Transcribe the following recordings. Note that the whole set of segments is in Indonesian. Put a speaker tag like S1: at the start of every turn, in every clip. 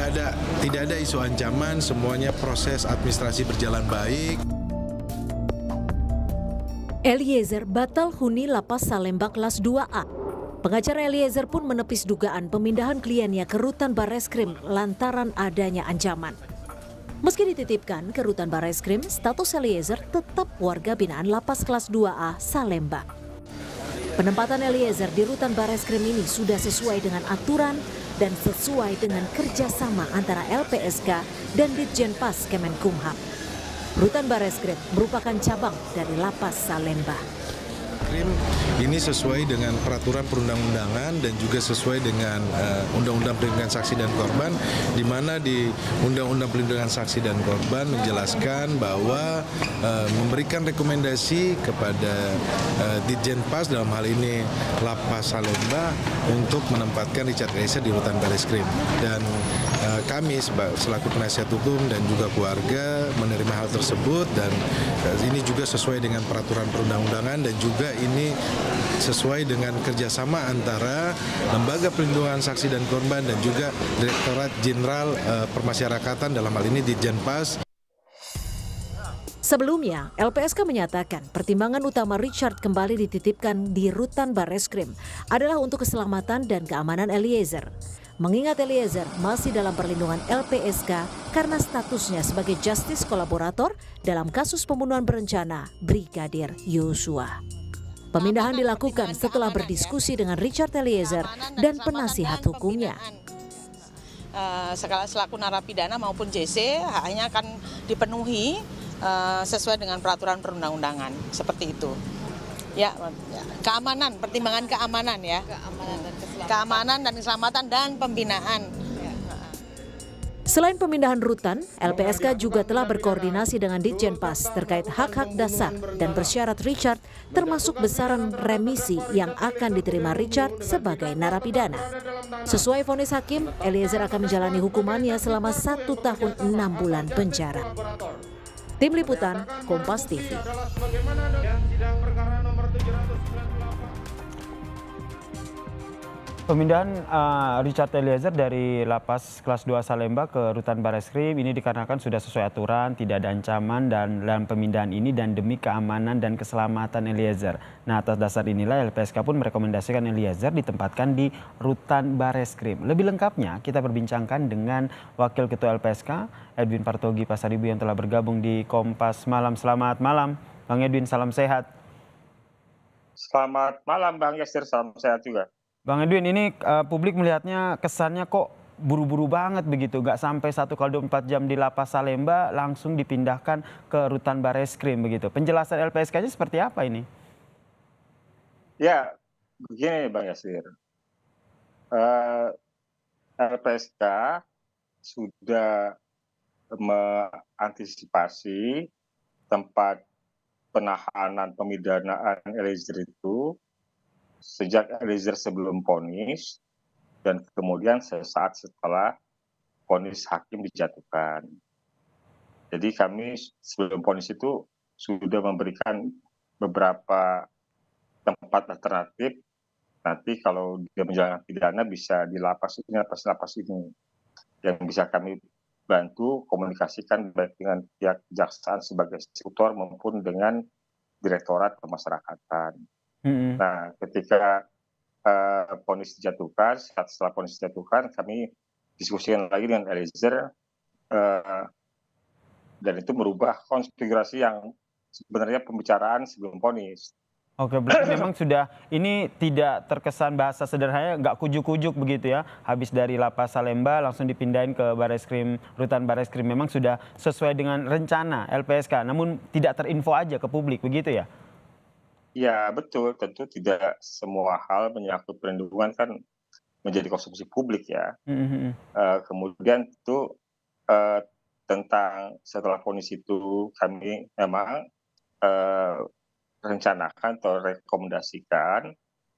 S1: Tidak ada isu ancaman, semuanya proses administrasi berjalan baik.
S2: Eliezer batal huni Lapas Salemba kelas 2A. Pengacara Eliezer pun menepis dugaan pemindahan kliennya ke Rutan Barreskrim lantaran adanya ancaman. Meski dititipkan ke Rutan Barreskrim, status Eliezer tetap warga binaan Lapas kelas 2A Salemba. Penempatan Eliezer di Rutan Barreskrim ini sudah sesuai dengan aturan dan sesuai dengan kerjasama antara LPSK dan Ditjenpas Kemenkumham. Rutan Barreskrim merupakan cabang dari Lapas Salemba.
S1: Ini sesuai dengan peraturan perundang-undangan dan juga sesuai dengan Undang-Undang Perlindungan Saksi dan Korban, di mana di Undang-Undang Perlindungan Saksi dan Korban menjelaskan bahwa memberikan rekomendasi kepada Ditjenpas dalam hal ini Lapas Salemba untuk menempatkan Richard Eliezer di Rutan Barreskrim. Dan kami selaku penasihat hukum dan juga keluarga menerima hal tersebut, dan ini juga sesuai dengan peraturan perundang-undangan dan juga ini sesuai dengan kerjasama antara Lembaga Perlindungan Saksi dan Korban dan juga Direktorat Jenderal Permasyarakatan, dalam hal ini Ditjenpas.
S2: Sebelumnya, LPSK menyatakan pertimbangan utama Richard kembali dititipkan di Rutan Barreskrim adalah untuk keselamatan dan keamanan Eliezer. Mengingat Eliezer masih dalam perlindungan LPSK karena statusnya sebagai justice kolaborator dalam kasus pembunuhan berencana Brigadir Yosua. Pemindahan dilakukan setelah berdiskusi dengan Richard Eliezer dan penasihat hukumnya.
S3: Selaku narapidana maupun JC hanya akan dipenuhi sesuai dengan peraturan perundang-undangan, seperti itu. Ya, keamanan, pertimbangan keamanan ya. Keamanan dan keselamatan dan pembinaan.
S2: Selain pemindahan rutan, LPSK juga telah berkoordinasi dengan Ditjenpas terkait hak-hak dasar dan bersyarat Richard, termasuk besaran remisi yang akan diterima Richard sebagai narapidana. Sesuai vonis hakim, Eliezer akan menjalani hukumannya selama 1 tahun 6 bulan penjara. Tim Liputan, Kompas TV.
S4: Pemindahan Richard Eliezer dari Lapas kelas 2 Salemba ke Rutan Barreskrim ini dikarenakan sudah sesuai aturan, tidak ada ancaman dalam pemindahan ini dan demi keamanan dan keselamatan Eliezer. Nah, atas dasar inilah LPSK pun merekomendasikan Eliezer ditempatkan di Rutan Barreskrim. Lebih lengkapnya kita berbincangkan dengan Wakil Ketua LPSK Edwin Partogi Pasaribu yang telah bergabung di Kompas Malam. Selamat malam, Bang Edwin, salam sehat.
S5: Selamat malam Bang Yasir, salam sehat juga.
S4: Bang Edwin, ini publik melihatnya kesannya kok buru-buru banget begitu, nggak sampai 1x24 jam di Lapas Salemba langsung dipindahkan ke Rutan Barreskrim begitu. Penjelasan LPSK-nya seperti apa ini?
S5: Ya, begini Bang Yasir, LPSK sudah mengantisipasi tempat penahanan pemidanaan Eliezer itu sejak Eliezer sebelum vonis dan kemudian sesaat setelah vonis hakim dijatuhkan. Jadi kami sebelum vonis itu sudah memberikan beberapa tempat alternatif. Nanti kalau dia menjalankan pidana bisa di lapas ini yang bisa kami bantu komunikasikan baik dengan pihak kejaksaan sebagai eksekutor maupun dengan Direktorat Pemasyarakatan. Nah, ketika vonis dijatuhkan, setelah vonis dijatuhkan, kami diskusikan lagi dengan Eliezer dan itu merubah konfigurasi yang sebenarnya pembicaraan sebelum vonis.
S4: Oke, berarti memang sudah ini tidak terkesan bahasa sederhananya, nggak kujuk-kujuk begitu ya. Habis dari Lapas Salemba langsung dipindahin ke Barreskrim, Rutan Barreskrim. Memang sudah sesuai dengan rencana LPSK, namun tidak terinfo aja ke publik begitu ya?
S5: Ya betul, tentu tidak semua hal menyangkut perlindungan kan menjadi konsumsi publik ya. Kemudian itu tentang setelah vonis itu kami memang rencanakan atau rekomendasikan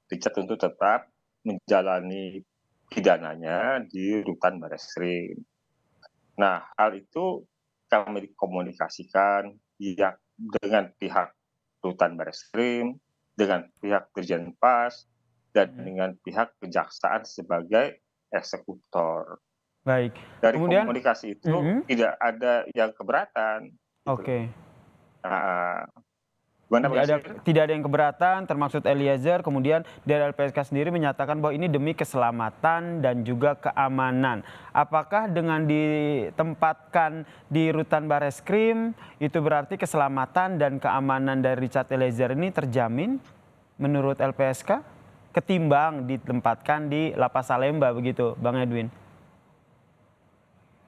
S5: Richard untuk tetap menjalani pidananya di Rutan Barreskrim. Nah, hal itu kami komunikasikan dengan pihak Rutan Barreskrim, dengan pihak Ditjenpas, dan dengan pihak kejaksaan sebagai eksekutor.
S4: Baik.
S5: Dari
S4: Kemudian
S5: komunikasi itu tidak ada yang keberatan. Gitu.
S4: oke.
S5: Nah, gimana Bang Yasir?
S4: Tidak ada yang keberatan, termasuk Eliezer. Kemudian dari LPSK sendiri menyatakan bahwa ini demi keselamatan dan juga keamanan. Apakah dengan ditempatkan di rutan Bareskrim itu berarti keselamatan dan keamanan dari Richard Eliezer ini terjamin menurut LPSK ketimbang ditempatkan di Lapas Salemba begitu, Bang Edwin?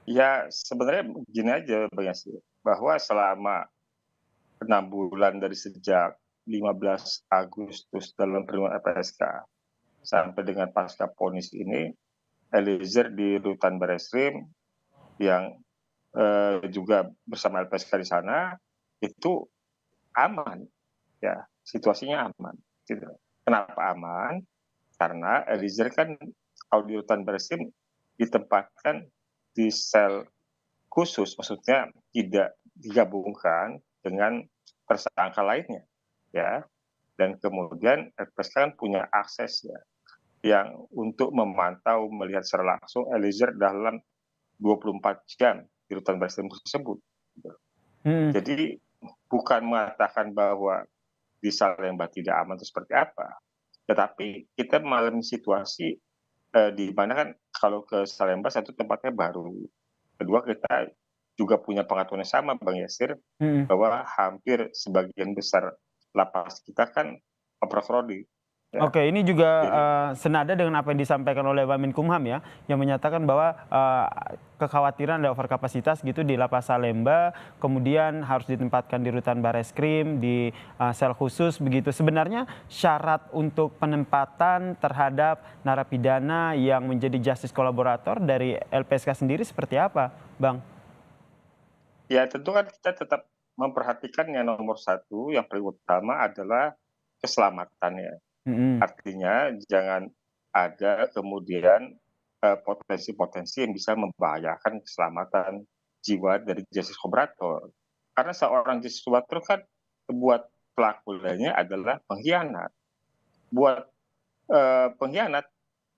S5: Ya sebenarnya begini aja Bang Yasir, bahwa selama 6 bulan dari sejak 15 Agustus dalam penerimaan LPSK sampai dengan pasca vonis ini, Eliezer di rutan Bareskrim yang juga bersama LPSK di sana itu aman, ya situasinya aman. Gitu. Kenapa aman? Karena Eliezer kan kalau di rutan Bareskrim ditempatkan di sel khusus, maksudnya tidak digabungkan dengan tersangka lainnya, ya. Dan kemudian LPSK kan punya akses ya, yang untuk memantau melihat secara langsung Eliezer dalam 24 jam di rutan Bareskrim tersebut. Jadi bukan mengatakan bahwa di Salemba tidak aman itu seperti apa, tetapi kita mengalami situasi di mana kan kalau ke Salemba satu tempatnya baru, kedua kita juga punya pengaturan yang sama Bang Yasir, bahwa hampir sebagian besar lapas kita kan overcrowding. Ya.
S4: Oke, ini juga senada dengan apa yang disampaikan oleh Wamenkumham ya, yang menyatakan bahwa kekhawatiran ada overkapasitas gitu di Lapas Salemba, kemudian harus ditempatkan di rutan Bareskrim, di sel khusus begitu. Sebenarnya syarat untuk penempatan terhadap narapidana yang menjadi justice kolaborator dari LPSK sendiri seperti apa, Bang?
S5: Ya tentu kan kita tetap memperhatikan yang nomor satu, yang paling utama adalah keselamatannya. Artinya jangan ada kemudian potensi-potensi yang bisa membahayakan keselamatan jiwa dari justice kolaborator. Karena seorang justice kolaborator kan buat pelaku lainnya adalah pengkhianat. Buat pengkhianat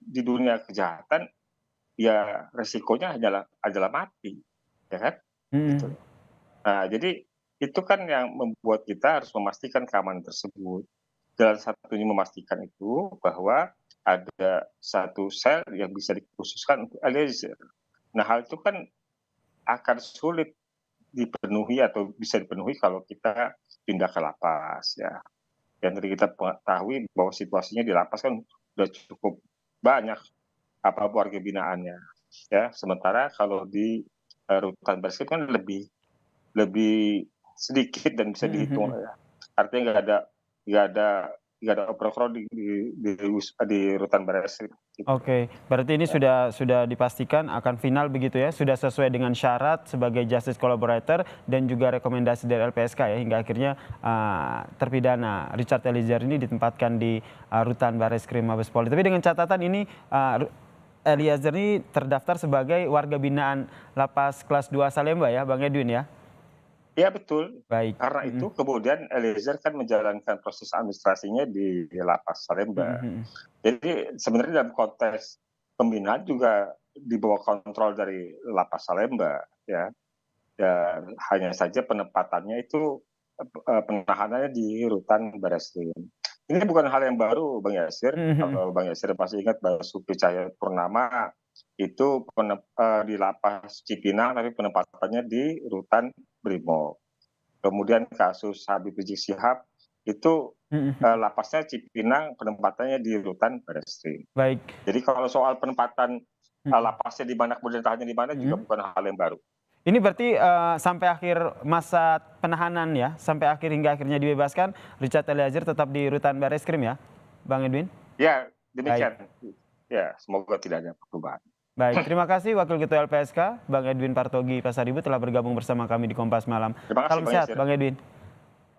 S5: di dunia kejahatan ya resikonya adalah mati, ya kan? Gitu. Nah, jadi itu kan yang membuat kita harus memastikan keamanan tersebut. Jalan satunya memastikan itu bahwa ada satu sel yang bisa dikhususkan untuk Eliezer. Nah, hal itu kan akan sulit dipenuhi atau bisa dipenuhi kalau kita pindah ke lapas ya. Yang tadi kita ketahui bahwa situasinya di lapas kan sudah cukup banyak warga binaannya ya. Sementara kalau di rutan Bareskrim kan lebih sedikit dan bisa dihitung ya. Artinya nggak ada overcrowding di rutan Bareskrim. Gitu.
S4: Oke, berarti ini sudah dipastikan akan final begitu ya, sudah sesuai dengan syarat sebagai justice collaborator dan juga rekomendasi dari LPSK ya, hingga akhirnya terpidana Richard Eliezer ini ditempatkan di rutan Bareskrim Mabes Polri. Tapi dengan catatan ini Eliezer ini terdaftar sebagai warga binaan Lapas Kelas 2 Salemba ya, Bang Edwin ya?
S5: Ya betul.
S4: Baik.
S5: Karena itu kemudian Eliezer kan menjalankan proses administrasinya di Lapas Salemba. Jadi sebenarnya dalam konteks pembinaan juga di bawah kontrol dari Lapas Salemba ya. Dan hanya saja penempatannya itu penahanannya di rutan Bareskrim. Ini bukan hal yang baru Bang Yasir. Kalau Bang Yasir pasti ingat Basuki Cahayapurnama itu di Lapas Cipinang tapi penempatannya di rutan Brimob. Kemudian kasus Habib Rizik Syihab itu lapasnya Cipinang, penempatannya di rutan Bareskrim.
S4: Baik.
S5: Jadi kalau soal penempatan lapasnya di mana kemudian tahannya di mana juga bukan hal yang baru.
S4: Ini berarti sampai akhir masa penahanan ya, sampai hingga akhirnya dibebaskan, Richard Eliezer tetap di rutan Bareskrim ya, Bang Edwin?
S5: Ya, demikian. Baik. Ya, semoga tidak ada perubahan.
S4: Baik, terima kasih Wakil Ketua LPSK, Bang Edwin Partogi Pasaribu telah bergabung bersama kami di Kompas Malam.
S5: Terima kasih,
S4: Salam sehat, Bang Edwin.